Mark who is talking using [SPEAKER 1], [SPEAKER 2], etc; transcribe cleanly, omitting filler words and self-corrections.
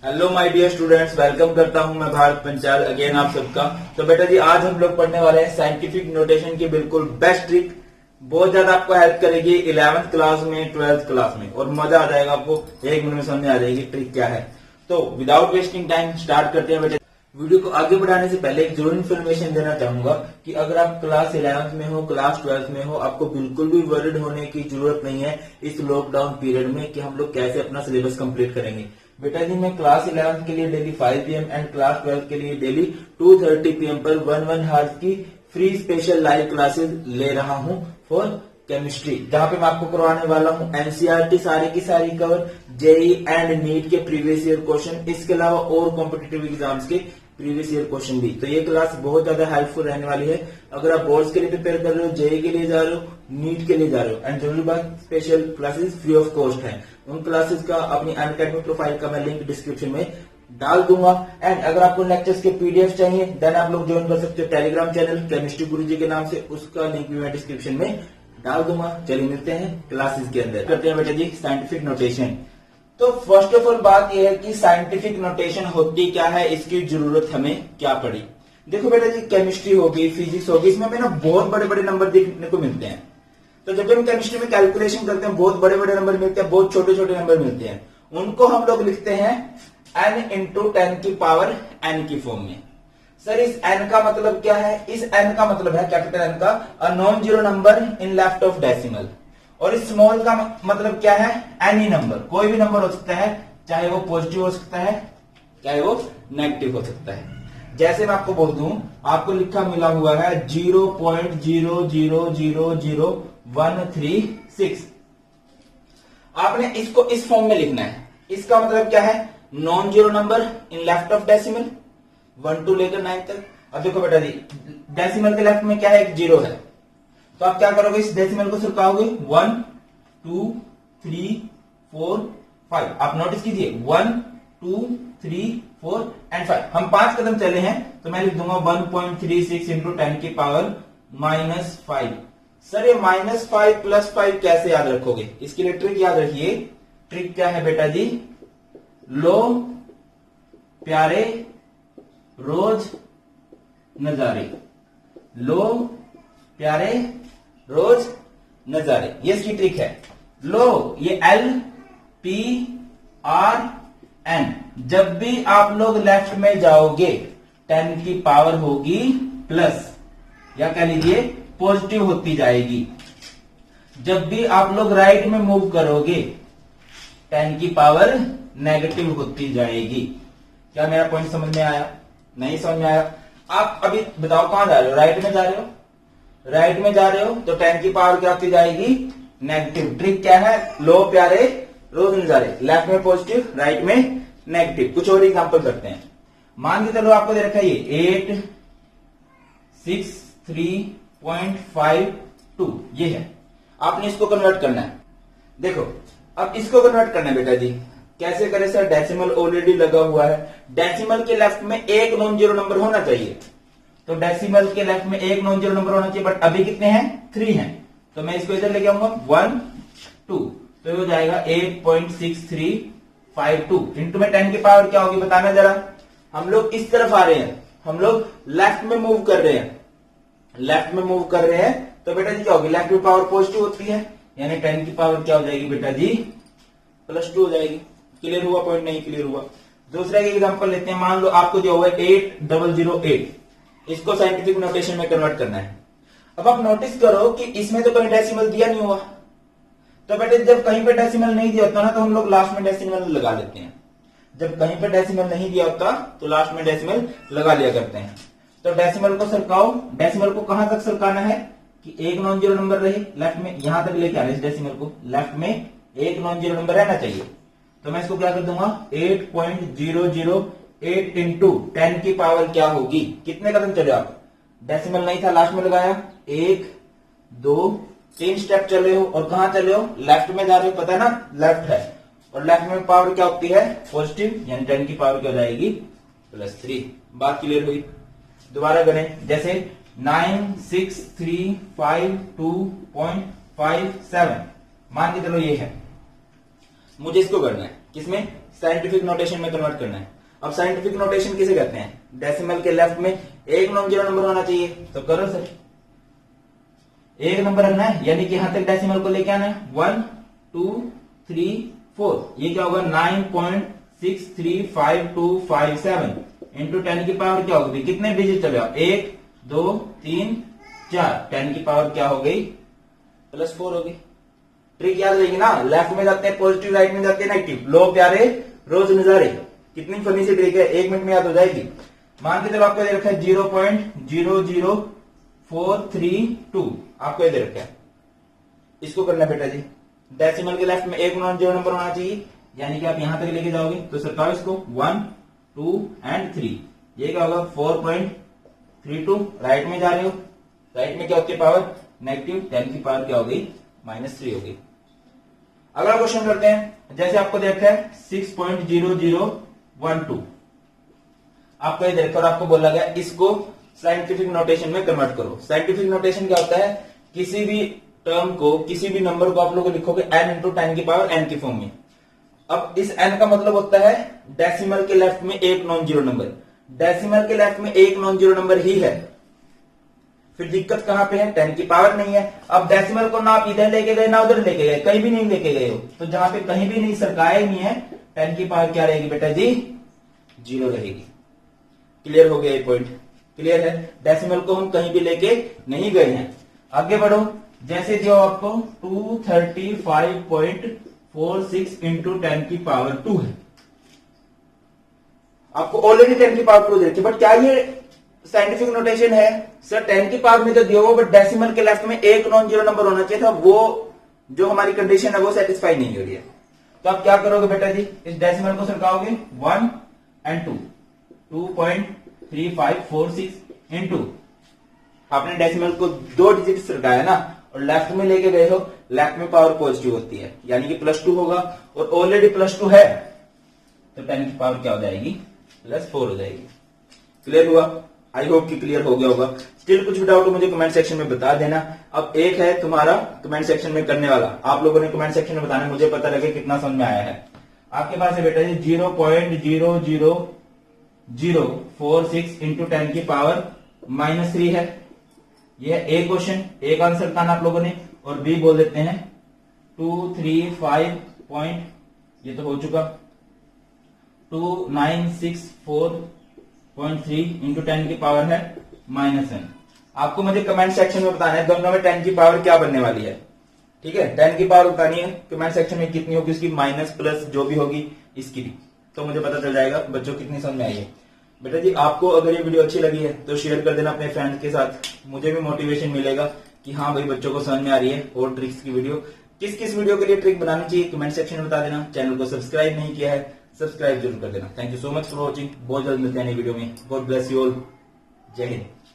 [SPEAKER 1] Hello my dear students, welcome करता हूं मैं भारत पंचाल अगेन आप सबका। तो बेटा जी आज हम लोग पढ़ने वाले हैं साइंटिफिक नोटेशन की बिल्कुल बेस्ट ट्रिक। बहुत ज्यादा आपको हेल्प करेगी 11th क्लास में, 12th क्लास में, और मजा आ जाएगा आपको। एक मिनट में समझ में आ जाएगी ट्रिक क्या है। तो विदाउट वेस्टिंग टाइम स्टार्ट करते हैं बेटा। वीडियो को आगे बढ़ाने से पहले एक जरूर इन्फॉर्मेशन देना चाहूंगा कि अगर आप क्लास 11th में हो, क्लास 12th में हो, आपको बिल्कुल भी वरिड होने की जरूरत नहीं है इस लॉकडाउन पीरियड में कि हम लोग कैसे अपना सिलेबस कंप्लीट करेंगे। बेटा जी मैं क्लास 11th के लिए daily 5 PM and class 12th के लिए डेली 2:30 PM पर 1 हार्स की फ्री स्पेशल लाइव क्लासेस ले रहा हूं फॉर केमिस्ट्री, जहां पे मैं आपको करवाने वाला हूं एनसीईआरटी सारी की सारी कवर, जेई एंड नीट के प्रीवियस ईयर क्वेश्चन, इसके अलावा और कॉम्पिटिटिव एग्जाम्स के प्रीवियस ईयर क्वेश्चन भी। तो ये क्लास बहुत ज्यादा हेल्पफुल रहने वाली है अगर आप बोर्ड्स के लिए प्रिपेयर कर रहे हो, जेई के लिए जा रहे हो, नीट के लिए जा रहे हो। एंड जरूरी बात, special classes free of cost है। उन क्लासेस का अपनी अनअकैडमी प्रोफाइल का मैं लिंक डिस्क्रिप्शन में डाल दूंगा। एंड अगर आपको लेक्चर्स के पीडीएफ चाहिए देन आप लोग ज्वाइन कर सकते हो टेलीग्राम चैनल केमिस्ट्री गुरुजी के नाम से, उसका लिंक भी मैं डिस्क्रिप्शन में डाल दूंगा। चलिए मिलते हैं क्लासेस के अंदर। करते हैं बेटा जी साइंटिफिक नोटेशन। तो फर्स्ट ऑफ ऑल बात यह है कि साइंटिफिक नोटेशन होती क्या है, इसकी जरूरत हमें क्या पड़ी। देखो बेटा जी केमिस्ट्री होगी, फिजिक्स होगी, इसमें हमें ना बहुत बड़े बड़े नंबर देखने को मिलते हैं। तो जब हम केमिस्ट्री में कैलकुलेशन करते हैं बहुत बड़े बड़े नंबर मिलते हैं, बहुत छोटे छोटे नंबर मिलते हैं। उनको हम लोग लिखते हैं n इंटू 10 की पावर n की फॉर्म में। सर इस n का मतलब क्या है? इस n का मतलब है कैपिटल N का a non zero number in left of decimal. और इस स्मॉल का मतलब क्या है? एनी नंबर, कोई भी नंबर हो सकता है, चाहे वो पॉजिटिव हो सकता है चाहे वो नेगेटिव हो सकता है। जैसे मैं आपको बोल दूं, आपको लिखा मिला हुआ है 0.00000136। आपने इसको इस फॉर्म में लिखना है। इसका मतलब क्या है? Non zero number in left of decimal 1 to लेकर 9 तक। अब देखो बेटा जी डेसिमल के लेफ्ट में क्या है? एक जीरो है। तो आप क्या करोगे? इस डेसिमल को सरकाओगे 1 2 3 4 5। आप नोटिस कीजिए 1 2 3 4 एंड 5। हम 5 कदम चले हैं तो मैं लिख दूंगा 1.36 इंटू 10 की पावर -5। सर ये -5 प्लस 5 कैसे याद रखोगे? इसके लिए ट्रिक याद रखिए। ट्रिक क्या है बेटा जी? लो प्यारे रोज नजारे, लो प्यारे रोज नजारे, ये इसकी ट्रिक है। लो ये LPRN, जब भी आप लोग लेफ्ट में जाओगे 10 की पावर होगी प्लस, या कह लीजिए पॉजिटिव होती जाएगी। जब भी आप लोग राइट में मूव करोगे 10 की पावर नेगेटिव होती जाएगी। क्या मेरा पॉइंट समझ में आया? नहीं समझ में आया? आप अभी बताओ कहां जा रहे हो? राइट में जा रहे हो? राइट में जा रहे हो तो 10 की पावर क्या होती जाएगी? नेगेटिव। ट्रिक क्या है? लो प्यारे रोज नजारे, लेफ्ट में पॉजिटिव राइट में नेगेटिव। कुछ और एग्जांपल करते हैं। मान के चलो आपको दे रखा है ये 863.52, ये है। आपने इसको कन्वर्ट करना है। देखो अब इसको कन्वर्ट करना है बेटा जी। कैसे करें सर? डेसिमल ऑलरेडी लगा हुआ है। डेसिमल के लेफ्ट में एक नॉन जीरो नंबर होना चाहिए। तो डेसिमल के लेफ्ट में एक नॉन जीरो नंबर होना चाहिए, बट अभी कितने हैं? 3 हैं। तो मैं इसको इधर लेके आऊंगा 1 2, तो ये हो जाएगा 8.6352 इंटू में 10 की पावर क्या होगी बताना जरा। हम लोग इस तरफ आ रहे हैं, हम लोग लेफ्ट में मूव कर रहे हैं, लेफ्ट में मूव कर रहे हैं। तो बेटा जी क्या होगी? लेफ्ट में पावर पॉजिटिव होती है, यानी 10 की पावर क्या हो जाएगी बेटा जी? +2 हो जाएगी। क्लियर हुआ? पॉइंट नहीं क्लियर हुआ? दूसरा एग्जांपल लेते हैं। मान लो आपको जो हुआ 8008, इसको साइंटिफिक नोटेशन में कन्वर्ट करना है। अब आप नोटिस करो कि इसमें तो कहीं डेसिमल दिया नहीं हुआ। तो बेटे जब कहीं पे डेसिमल नहीं दिया होता ना तो हम लोग लास्ट में डेसिमल लगा लेते हैं। जब कहीं पे डेसिमल नहीं दिया होता तो लास्ट में डेसिमल लगा लिया करते हैं। तो डेसिमल को सरकाओ। डेसिमल को कहां तक सरकाना है कि एक नॉन जीरो नंबर रहे लेफ्ट में, यहां तक लेके आ रहे इस डेसिमल को। लेफ्ट में एक नॉन जीरो नंबर रहना चाहिए। तो मैं इसको क्या कर दूंगा 8.008 इंटू 10 की पावर क्या होगी? कितने कदम चले आप? डेसिमल नहीं था, लास्ट में लगाया 1 2 3 स्टेप चले हो। और कहां चले हो? लेफ्ट में जा रहे हो, पता है ना लेफ्ट है। और लेफ्ट में पावर क्या होती है? पॉजिटिव, यानी 10 की पावर क्या हो जाएगी? +3। बात क्लियर हुई? दोबारा करें। जैसे 96352.57 मान के चलो ये है। मुझे इसको करना है किसमें? साइंटिफिक नोटेशन में कन्वर्ट करना है। अब साइंटिफिक नोटेशन किसे कहते हैं? डेसिमल के लेफ्ट में एक नॉन जीरो नंबर होना चाहिए, तो करो सर। एक नंबर रखना है, यानी कि यहां तक डेसिमल को लेके आना है 1 2 3 4। ये क्या होगा? 9.635257 इंटू 10 की पावर क्या होगी? कितने डिजिट चले आप? 1 2 3 4। 10 की पावर क्या हो गई? +4 होगी। ट्रिक याद रहेगी ना, लेफ्ट में जाते हैं पॉजिटिव, राइट में जाते हैं नेगेटिव। लो प्यारे रोज नजारे, कितनी फनी सी ट्रिक है, 1 मिनट में याद हो जाएगी। मान के चलो आपको दे रखा है 0.00432, आपको ये दे रखा है। इसको करना है बेटा जी, डेसिमल के लेफ्ट में एक नॉन जीरो नंबर होना चाहिए, यानी कि आप यहां तक लेके जाओगे तो सरकाओ इसको 1 2 एंड 3। ये क्या होगा? 4.32। राइट में जा रहे हो, राइट में क्या होती है पावर? नेगेटिव। 10 की पावर क्या हो गई? -3 हो गई। अगला क्वेश्चन करते हैं। जैसे आपको देखा है 6.0012, आपको ये देखकर आपको बोला गया इसको साइंटिफिक नोटेशन में कन्वर्ट करो। साइंटिफिक नोटेशन क्या होता है? किसी भी टर्म को, किसी भी नंबर को आप लोग लिखोगे n इंटू 10 की पावर n की फॉर्म में। अब इस n का मतलब होता है डेसिमल के लेफ्ट में एक नॉन जीरो नंबर। डेसिमल के लेफ्ट में एक नॉन जीरो नंबर ही है, फिर दिक्कत कहां पे है? 10 की पावर नहीं है। अब डेसिमल को ना आप इधर लेके गए ना उधर लेके गए, कहीं भी नहीं लेके गए हो, तो जहां पे कहीं भी नहीं सरकाया ही नहीं है, 10 की पावर क्या रहेगी बेटा जी? 0 रहेगी। क्लियर हो गया ये पॉइंट? क्लियर है? डेसिमल को हम कहीं भी लेके नहीं गए हैं। आगे बढ़ो। जैसे जो आपको 235.46 इंटू 10 की पावर 2 है, आपको ऑलरेडी 10 की पावर 2 दे रखी, बट क्या ये साइंटिफिक नोटेशन है? सर 10 की पावर में तो दिया हुआ, बट डेसिमल के लेफ्ट में एक नॉन जीरो नंबर होना चाहिए था, वो जो हमारी कंडीशन है वो सेटिस्फाई नहीं हो रही है। तो आप क्या करोगे बेटा जी? इस डेसिमल को सरकाओगे 1 एंड 2, 2.3546 इंटू, आपने डेसिमल को 2 डिजिट सरकाया ना, और लेफ्ट में लेके गए हो, लेफ्ट में पावर पॉजिटिव होती है, यानी कि +2 होगा, और ऑलरेडी +2 है, तो 10 की पावर क्या हो जाएगी? +4 हो जाएगी। क्लियर हुआ? आई होप कि क्लियर हो गया होगा। स्टिल कुछ भी डाउट हो मुझे कमेंट सेक्शन में बता देना। अब एक है तुम्हारा कमेंट सेक्शन में करने वाला, आप लोगों ने कमेंट सेक्शन में बताना, मुझे पता लगे कितना समझ में आया है। आपके पास है बेटा जी 0.00046 इंटू 10 की पावर -3 है। यह ए क्वेश्चन, एक आंसर बताना आप लोगों ने, और बी बोल देते हैं 235 पॉइंट, ये तो हो चुका, 2964.3 इंटू 10 की पावर है -1। आपको मुझे कमेंट सेक्शन में बताना है दोनों में 10 की पावर क्या बनने वाली है। ठीक है, 10 की पावर बतानी है कमेंट सेक्शन में, कितनी होगी उसकी, माइनस प्लस जो भी होगी इसकी भी, तो मुझे पता चल जाएगा बच्चों कितनी समझ में आई है। बेटा जी आपको अगर ये वीडियो अच्छी लगी है तो शेयर कर देना अपने फ्रेंड्स के साथ, मुझे भी मोटिवेशन मिलेगा कि हाँ भाई बच्चों को समझ में आ रही है। और ट्रिक्स की वीडियो, किस किस वीडियो के लिए ट्रिक बनानी चाहिए कमेंट सेक्शन में बता देना। चैनल को सब्सक्राइब नहीं किया है, सब्सक्राइब जरूर कर देना। Thank you so much for watching. बहुत जल्द मिलते हैं नई वीडियो में। God bless you all. जय हिंद।